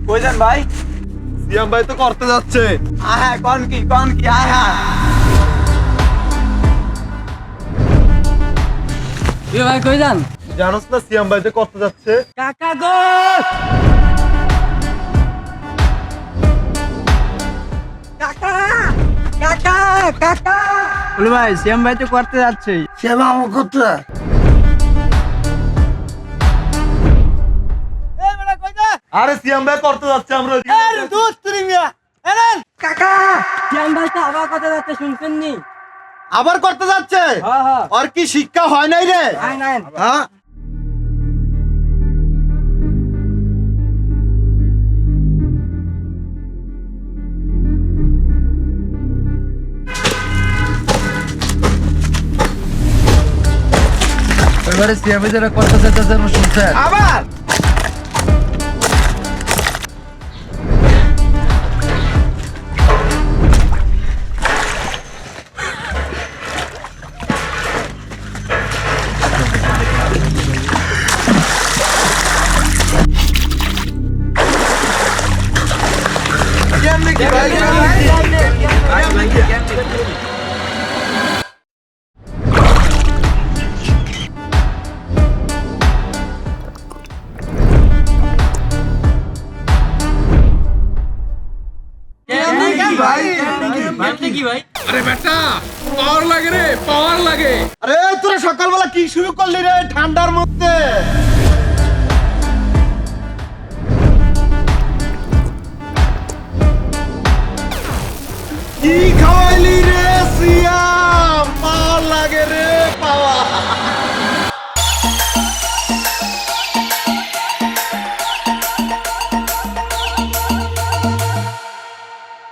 কইছেন ভাই? সিয়াম ভাই তো করতে যাচ্ছে। হ্যাঁ, কোন কি আয় হ্যাঁ। এ ভাই কই যান? জানোস না সিয়াম ভাই তো করতে যাচ্ছে। কাকা গো! কাকা! কাকা! কাকা! বলে ভাই শ্যাম ভাই তো করতে যাচ্ছে। শ্যামা আমার করতে এই বড় কই যা? আরে সিয়াম ভাই করতে যাচ্ছে, আমরা ওইদিকে আরে দুধ তুই মিয়া। এলেন কাকা! শ্যাম ভাই তো আবার কথা যাচ্ছে শুনছেন নি? আবার করতে যাচ্ছে। হ্যাঁ হ্যাঁ। আর কি শিক্ষা হয় নাই রে? আয় নাই। হ্যাঁ এবারে সিয়ামে যারা করতে যাচ্ছে আমরা শুনছেন। আবার কেমনে কি ভাই? আরে বেটা পাওয়ার লাগে রে, পাওয়ার লাগে। আরে তোরা সকালবেলা কি শুরু করলি রে ঠান্ডার মধ্যে?